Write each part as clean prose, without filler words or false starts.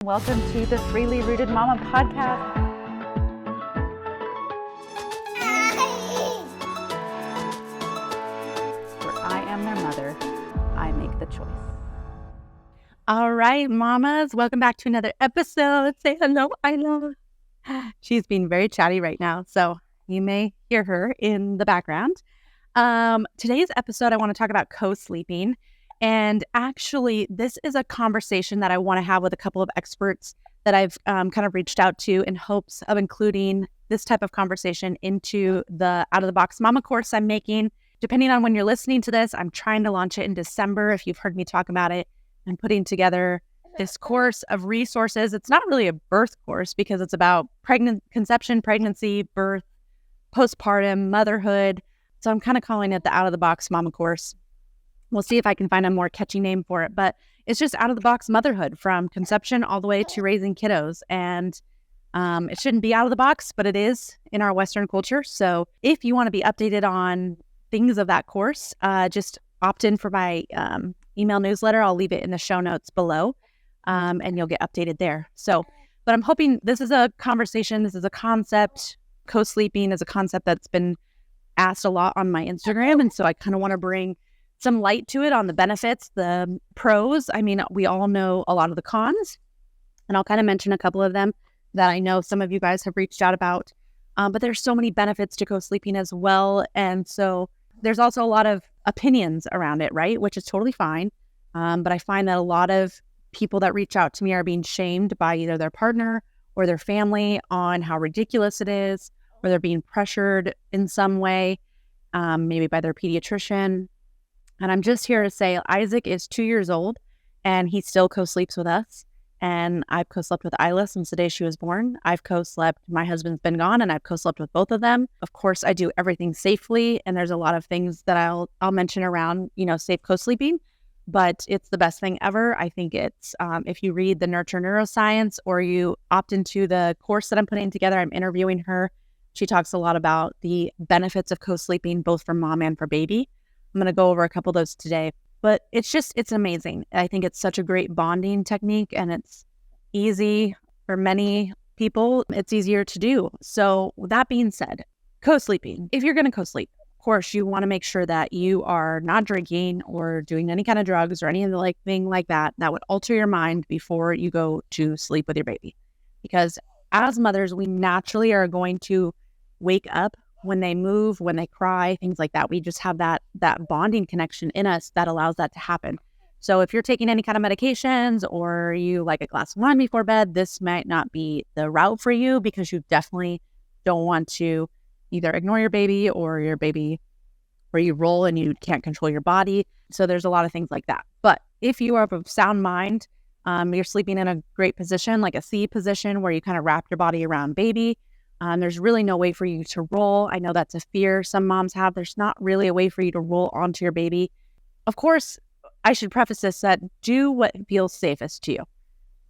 Welcome to the Freely Rooted Mama podcast. Where I am their mother, I make the choice. All right, mamas, welcome back to another episode. Say hello, Isla. She's being very chatty right now, so you may hear her in the background. Today's episode, I want to talk about co-sleeping. And actually, this is a conversation that I want to have with a couple of experts that I've kind of reached out to in hopes of including this type of conversation into the Out of the Box Mama course I'm making. Depending on when you're listening to this, I'm trying to launch it in December. If you've heard me talk about it, I'm putting together this course of resources. It's not really a birth course because it's about conception, pregnancy, birth, postpartum, motherhood. So I'm kind of calling it the Out of the Box Mama course. We'll see if I can find a more catchy name for it, but it's just out of the box motherhood from conception all the way to raising kiddos. And it shouldn't be out of the box, but it is in our Western culture. So if you want to be updated on things of that course, just opt in for my email newsletter. I'll leave it in the show notes below and you'll get updated there. So, but I'm hoping this is a conversation. This is a concept. Co-sleeping is a concept that's been asked a lot on my Instagram. And so I kind of want to bring some light to it on the benefits, the pros. I mean, we all know a lot of the cons, and I'll kind of mention a couple of them that I know some of you guys have reached out about. But there's so many benefits to co-sleeping as well. And so there's also a lot of opinions around it, right? Which is totally fine. But I find that a lot of people that reach out to me are being shamed by either their partner or their family on how ridiculous it is, or they're being pressured in some way, maybe by their pediatrician. And I'm just here to say Isaac is 2 years old and he still co-sleeps with us. And I've co-slept with Isla since the day she was born. I've co-slept, my husband's been gone, and I've co-slept with both of them. Of course, I do everything safely. And there's a lot of things that I'll mention around, safe co-sleeping, but it's the best thing ever. I think it's, if you read the Nurture Neuroscience or you opt into the course that I'm putting together, I'm interviewing her. She talks a lot about the benefits of co-sleeping, both for mom and for baby. I'm going to go over a couple of those today, but it's amazing. I think it's such a great bonding technique and it's easy for many people. It's easier to do. So with that being said, co-sleeping, if you're going to co-sleep, of course, you want to make sure that you are not drinking or doing any kind of drugs or any of the thing like that would alter your mind before you go to sleep with your baby. Because as mothers, we naturally are going to wake up when they move, when they cry, things like that. We just have that bonding connection in us that allows that to happen. So if you're taking any kind of medications or you like a glass of wine before bed, this might not be the route for you because you definitely don't want to either ignore your baby or where you roll and you can't control your body. So there's a lot of things like that. But if you are of sound mind, you're sleeping in a great position, like a C position where you kind of wrap your body around baby. There's really no way for you to roll. I know that's a fear some moms have. There's not really a way for you to roll onto your baby. Of course, I should preface this that do what feels safest to you.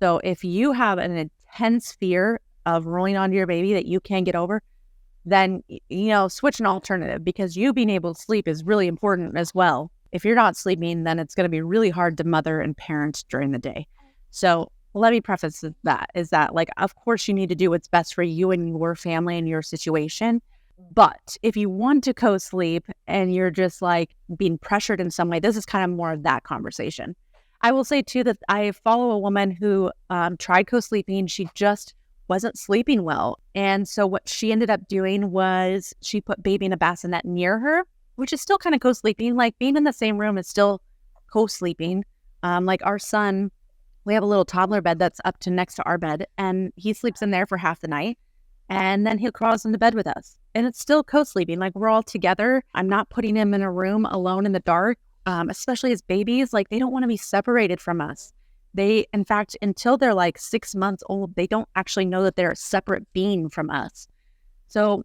So if you have an intense fear of rolling onto your baby that you can't get over, then, switch an alternative because you being able to sleep is really important as well. If you're not sleeping, then it's going to be really hard to mother and parent during the day. So let me preface that is that of course you need to do what's best for you and your family and your situation. But if you want to co-sleep and you're just being pressured in some way, this is kind of more of that conversation. I will say too that I follow a woman who tried co-sleeping. She just wasn't sleeping well. And so what she ended up doing was she put baby in a bassinet near her, which is still kind of co-sleeping. Being in the same room is still co-sleeping. Our son, we have a little toddler bed that's up to next to our bed, and he sleeps in there for half the night, and then he crawls into bed with us, and it's still co-sleeping. We're all together. I'm not putting him in a room alone in the dark, especially as babies. They don't want to be separated from us. They, in fact, until they're 6 months old, they don't actually know that they're a separate being from us. So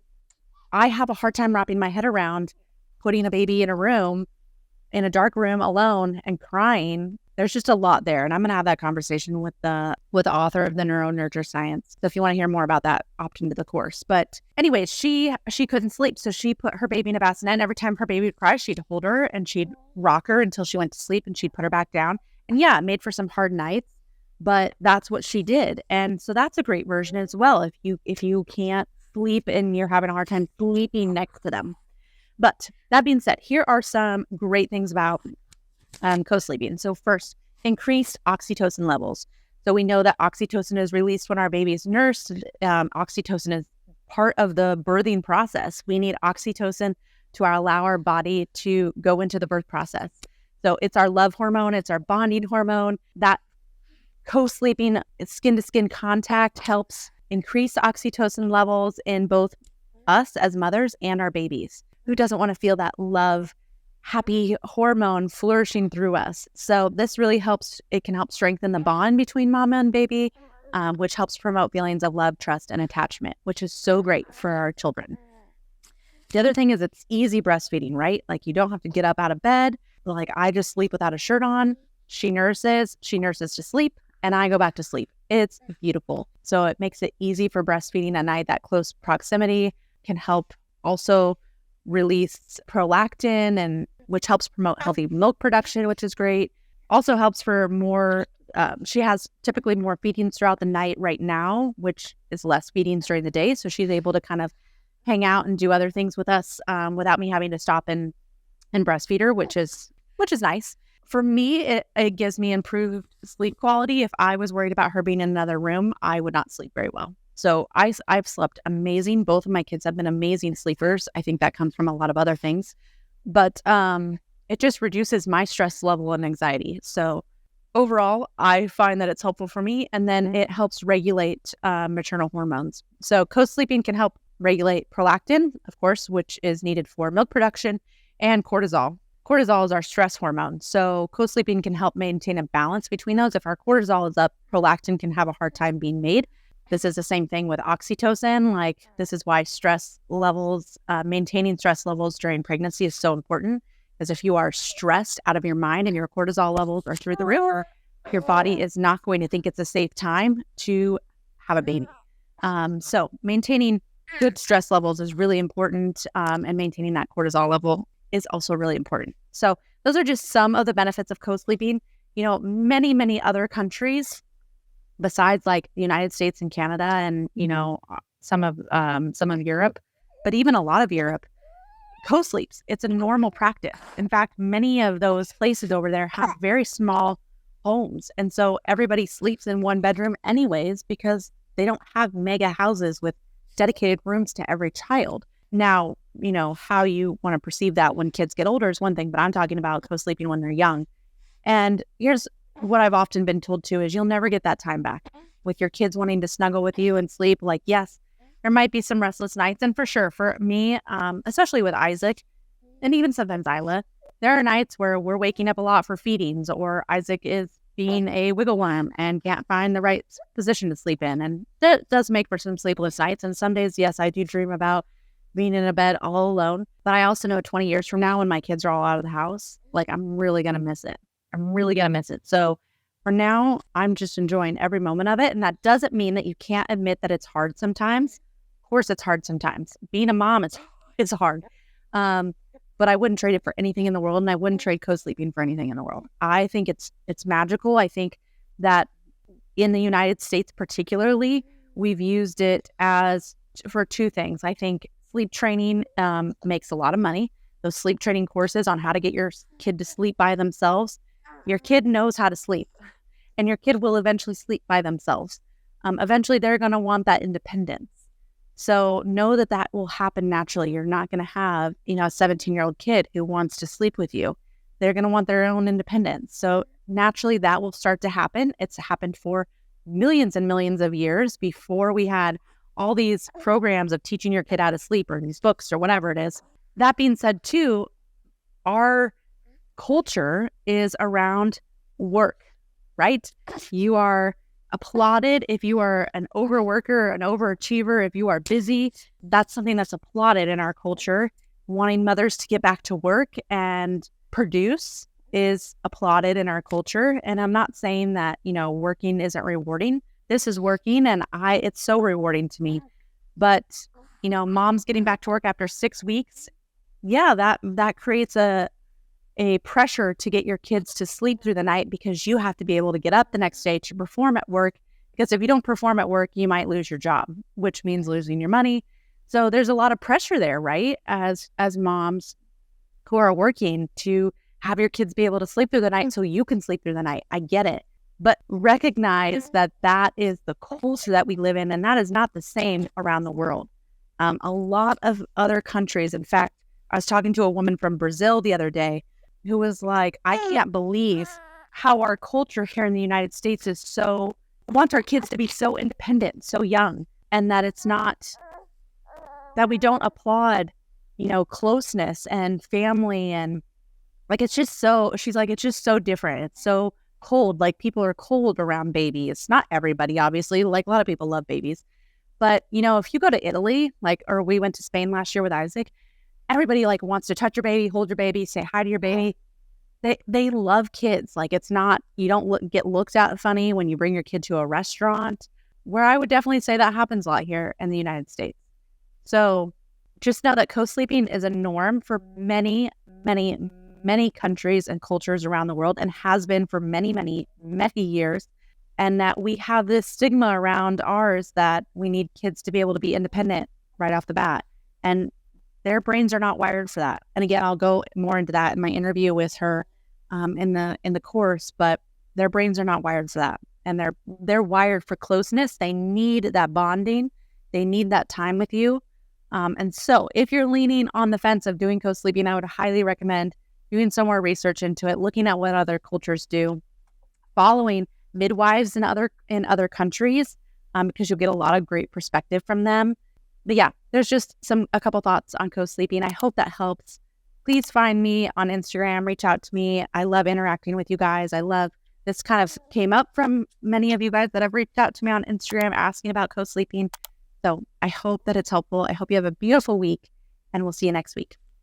I have a hard time wrapping my head around putting a baby in a dark room alone and crying. There's just a lot there. And I'm going to have that conversation with the author of the Nurture Science. So if you want to hear more about that, opt into the course. But anyways, she couldn't sleep. So she put her baby in a bassinet. And every time her baby would cry, she'd hold her and she'd rock her until she went to sleep and she'd put her back down. And yeah, it made for some hard nights. but that's what she did. And so that's a great version as well. If you can't sleep and you're having a hard time sleeping next to them. But that being said, here are some great things about co-sleeping. So first, increased oxytocin levels. So we know that oxytocin is released when our baby is nursed. Oxytocin is part of the birthing process. We need oxytocin to allow our body to go into the birth process. So it's our love hormone. It's our bonding hormone. That co-sleeping, skin-to-skin contact helps increase oxytocin levels in both us as mothers and our babies. Who doesn't want to feel that love, happy hormone flourishing through us? So this really helps. It can help strengthen the bond between mama and baby, which helps promote feelings of love, trust, and attachment, which is so great for our children. The other thing is it's easy breastfeeding, right? Like you don't have to get up out of bed. Like I just sleep without a shirt on. She nurses to sleep, and I go back to sleep. It's beautiful. So it makes it easy for breastfeeding at night. That close proximity can help also release prolactin, and which helps promote healthy milk production, which is great. Also helps for more, she has typically more feedings throughout the night right now, which is less feedings during the day. So she's able to kind of hang out and do other things with us without me having to stop and breastfeed her, which is nice. For me, it gives me improved sleep quality. If I was worried about her being in another room, I would not sleep very well. So I've slept amazing. Both of my kids have been amazing sleepers. I think that comes from a lot of other things. But it just reduces my stress level and anxiety. So overall, I find that it's helpful for me. And then it helps regulate maternal hormones. So co-sleeping can help regulate prolactin, of course, which is needed for milk production, and cortisol. Cortisol is our stress hormone. So co-sleeping can help maintain a balance between those. If our cortisol is up, prolactin can have a hard time being made. This is the same thing with oxytocin. Like this is why stress levels, maintaining stress levels during pregnancy is so important. Because if you are stressed out of your mind and your cortisol levels are through the roof, your body is not going to think it's a safe time to have a baby. So maintaining good stress levels is really important, and maintaining that cortisol level is also really important. So those are just some of the benefits of co-sleeping. You know, many, many other countries besides like the United States and Canada and, you know, some of Europe, but even a lot of Europe, co-sleeps. It's a normal practice. In fact, many of those places over there have very small homes. And so everybody sleeps in one bedroom anyways, because they don't have mega houses with dedicated rooms to every child. Now, you know, how you want to perceive that when kids get older is one thing, but I'm talking about co-sleeping when they're young. And here's what I've often been told too is you'll never get that time back with your kids wanting to snuggle with you and sleep. Like, yes, there might be some restless nights. And for sure, for me, especially with Isaac and even sometimes Isla, there are nights where we're waking up a lot for feedings, or Isaac is being a wiggle worm and can't find the right position to sleep in. And that does make for some sleepless nights. And some days, yes, I do dream about being in a bed all alone. But I also know 20 years from now when my kids are all out of the house, like I'm really going to miss it. So for now, I'm just enjoying every moment of it. And that doesn't mean that you can't admit that it's hard sometimes. Of course, it's hard sometimes. Being a mom is hard. But I wouldn't trade it for anything in the world. And I wouldn't trade co-sleeping for anything in the world. I think it's magical. I think that in the United States particularly, we've used it for two things. I think sleep training makes a lot of money. Those sleep training courses on how to get your kid to sleep by themselves. Your kid knows how to sleep, and your kid will eventually sleep by themselves. Eventually, they're going to want that independence. So know that will happen naturally. You're not going to have, a 17-year-old kid who wants to sleep with you. They're going to want their own independence. So naturally, that will start to happen. It's happened for millions and millions of years before we had all these programs of teaching your kid how to sleep, or these books, or whatever it is. That being said, too, our culture is around work, right? You are applauded if you are an overworker, an overachiever, if you are busy. That's something that's applauded in our culture. Wanting mothers to get back to work and produce is applauded in our culture. And I'm not saying that, working isn't rewarding. This is working, and it's so rewarding to me. But, mom's getting back to work after 6 weeks. Yeah, that creates a a pressure to get your kids to sleep through the night because you have to be able to get up the next day to perform at work. Because if you don't perform at work, you might lose your job, which means losing your money. So there's a lot of pressure there, right? As moms who are working to have your kids be able to sleep through the night so you can sleep through the night. I get it. But recognize that that is the culture that we live in, and that is not the same around the world. A lot of other countries, in fact, I was talking to a woman from Brazil the other day who was like, I can't believe how our culture here in the United States is so, wants our kids to be so independent, so young, and that it's not, that we don't applaud, closeness and family. And like, it's just so, she's like, it's just so different. It's so cold. Like, people are cold around babies. Not everybody, obviously. Like, a lot of people love babies. But, if you go to Italy, or we went to Spain last year with Isaac, everybody wants to touch your baby, hold your baby, say hi to your baby. They love kids. Like, it's not, you don't get looked at funny when you bring your kid to a restaurant, where I would definitely say that happens a lot here in the United States. So just know that co-sleeping is a norm for many, many, many countries and cultures around the world, and has been for many, many, many years. And that we have this stigma around ours that we need kids to be able to be independent right off the bat. And their brains are not wired for that. And again, I'll go more into that in my interview with her in the course, but their brains are not wired for that. And they're wired for closeness. They need that bonding. They need that time with you. And so if you're leaning on the fence of doing co-sleeping, I would highly recommend doing some more research into it, looking at what other cultures do, following midwives in other countries, because you'll get a lot of great perspective from them. But yeah, there's just a couple thoughts on co-sleeping. I hope that helps. Please find me on Instagram, reach out to me. I love interacting with you guys. This kind of came up from many of you guys that have reached out to me on Instagram asking about co-sleeping. So I hope that it's helpful. I hope you have a beautiful week, and we'll see you next week.